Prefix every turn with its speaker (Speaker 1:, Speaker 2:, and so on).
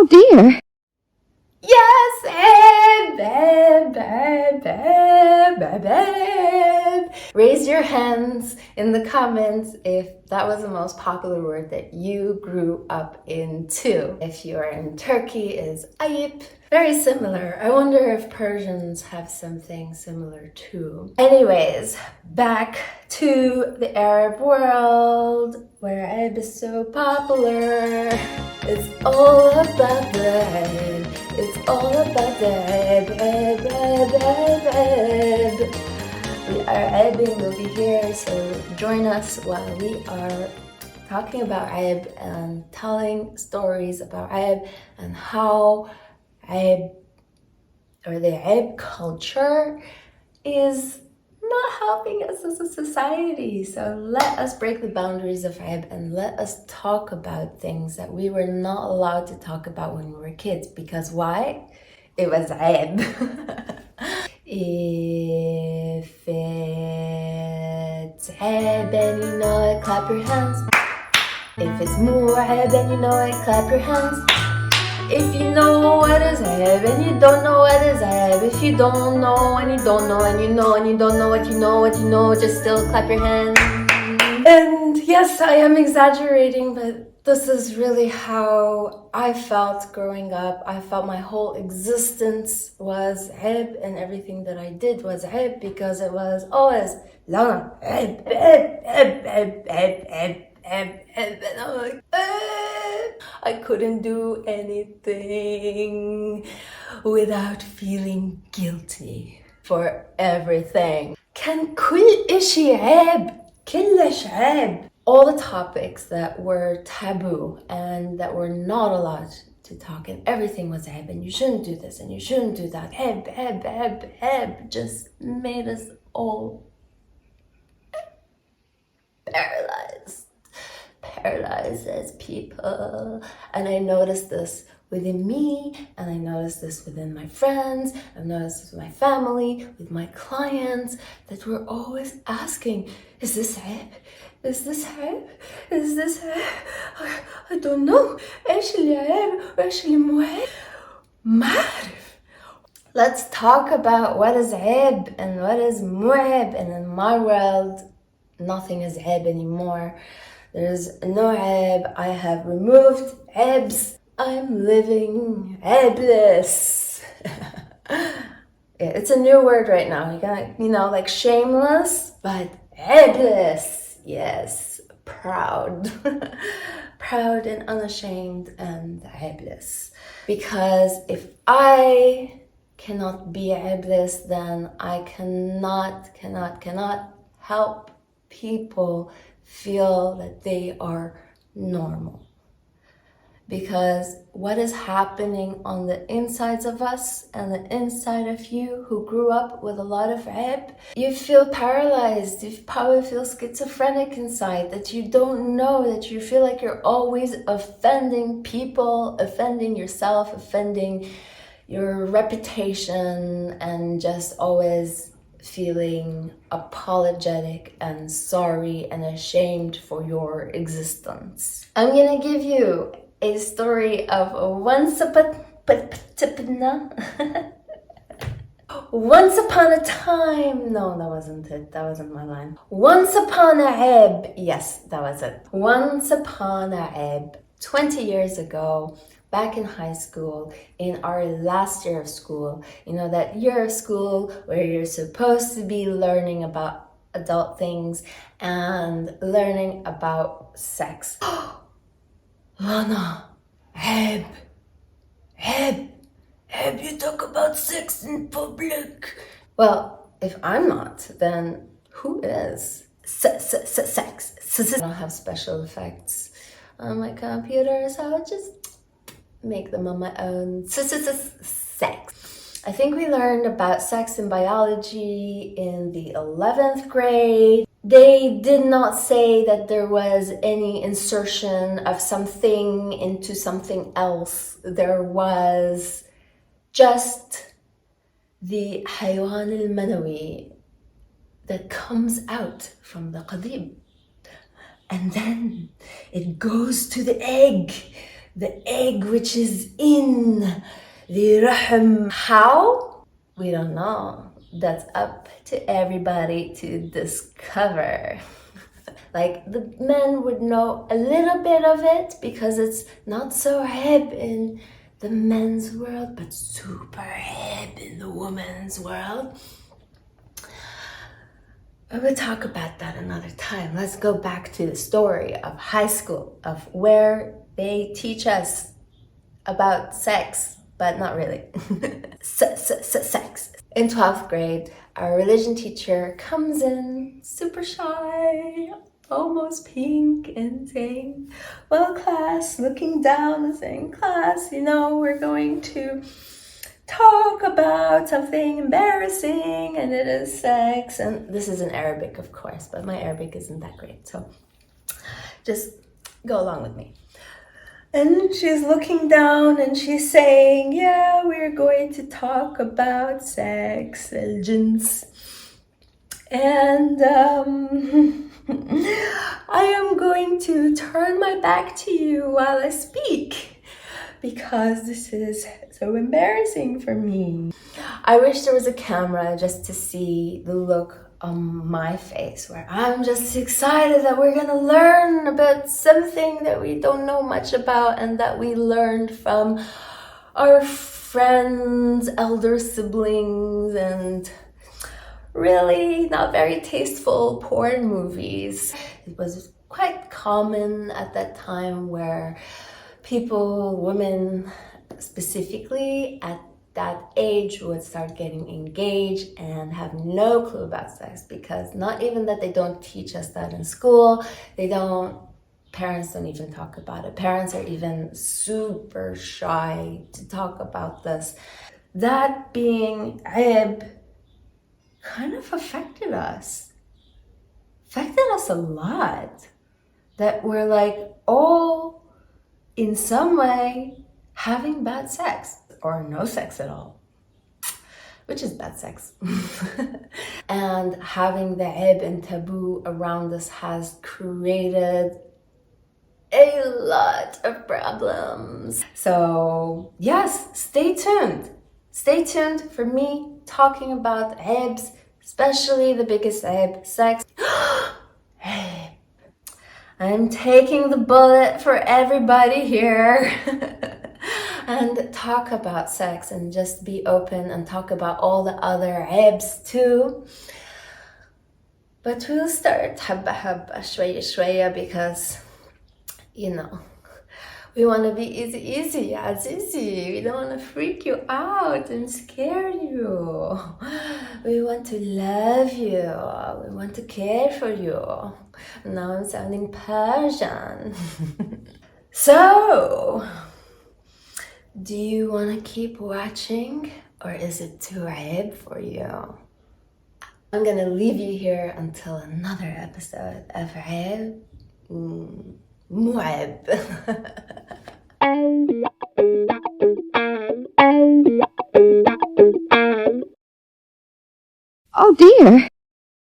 Speaker 1: dear.
Speaker 2: Yes, babe, babe, babe, babe, babe. Raise your hands in the comments if that was the most popular word that you grew up into. If you are in Turkey, is ayıp. Very similar. I wonder if Persians have something similar too. Anyways, back to the Arab world where ayıp is so popular. It's all about the ayıp. It's all about the ayıp. We are aibing over here, so join us while we are talking about ayıp and telling stories about ayıp and how ayıp or the ayıp culture is not helping us as a society. So let us break the boundaries of ayıp and let us talk about things that we were not allowed to talk about when we were kids. Because why? It was ayıp. If it's ayıp and you know it, clap your hands. If it's mu'ayib and you know it, clap your hands. If you know what is ayıp and you don't know what is ayıp, if you don't know and you don't know and you know and you don't know what you know, just still clap your hands. And yes, I am exaggerating, but this is really how I felt growing up. I felt my whole existence was ayıp and everything that I did was ayıp because it was always long ayıp. And I'm like, I couldn't do anything without feeling guilty for everything. كان كل إشي عيب، كلش عيب. All the topics that were taboo and that were not allowed to talk, and everything was عيب, and you shouldn't do this and you shouldn't do that. عيب just made us all paralyzed as people. And I noticed this within me, and I noticed this within my friends, I've noticed this with my family, with my clients, that we're always asking, is this عيب? Is this عيب? Is this عيب? I don't know. ايش اللي عيب وايش اللي مو عيب؟ ما أعرف. Let's talk about what is عيب and what is مو عيب. And in my world, nothing is عيب anymore. There's no عيب. I have removed عيبs. I'm living عيبلess. Yeah, it's a new word right now. You gotta, like shameless, but عيبلess. Yes, proud. Proud and unashamed and عيبلess. Because if I cannot be عيبلess, then I cannot help people feel that they are normal. Because what is happening on the insides of us and the inside of you who grew up with a lot of عيب, you feel paralyzed, you probably feel schizophrenic inside, that you don't know, that you feel like you're always offending people, offending yourself, offending your reputation, and just always feeling apologetic and sorry and ashamed for your existence. I'm gonna give you a story of once upon a time. No, that wasn't it. That wasn't my line. Once upon a عيب. Yes, that was it. Once upon a عيب. 20 years ago, back in high school, in our last year of school, that year of school where you're supposed to be learning about adult things and learning about sex. Lana, عيب, you talk about sex in public. Well, if I'm not, then who is? Sex. I don't have special effects on my computer, so I'll just make them on my own. Sex. I think we learned about sex in biology in the 11th grade. They did not say that there was any insertion of something into something else. There was just the حيوان المنوي that comes out from the قضيب. And then it goes to the egg. the egg which is in the rahm. How? We don't know. That's up to everybody to discover. Like the men would know a little bit of it because it's not so hip in the men's world, but super hip in the woman's world. I will talk about that another time. Let's go back to the story of high school, of where they teach us about sex, but not really. Sex. In 12th grade, our religion teacher comes in, super shy, almost pink, and saying, well, class, looking down and saying, class, we're going to talk about something embarrassing, and it is sex. And this is in Arabic, of course, but my Arabic isn't that great, so just go along with me. And she's looking down and she's saying, yeah, we're going to talk about sex, al-jins. And I am going to turn my back to you while I speak, because this is so embarrassing for me. I wish there was a camera just to see the look on my face, where I'm just excited that we're gonna learn about something that we don't know much about and that we learned from our friends, elder siblings, and really not very tasteful porn movies. It was quite common at that time where people, women specifically at that age, would start getting engaged and have no clue about sex, because not even that they don't teach us that in school, parents don't even talk about it. Parents are even super shy to talk about this. That being عيب kind of affected us a lot, that we're like all in some way having bad sex or no sex at all, which is bad sex. And having the عيب and taboo around us has created a lot of problems. So yes, stay tuned for me talking about عيبs, especially the biggest عيب, sex. عيب. I'm taking the bullet for everybody here. And talk about sex and just be open and talk about all the other عيبs too. But we'll start حبة حبة شوية شوية, because we want to be easy, Azizi. We don't want to freak you out and scare you. We want to love you. We want to care for you. Now I'm sounding Persian. So, do you want to keep watching, or is it too عيب for you? I'm going to leave you here until another episode of عيب مو عيب.
Speaker 1: Oh dear.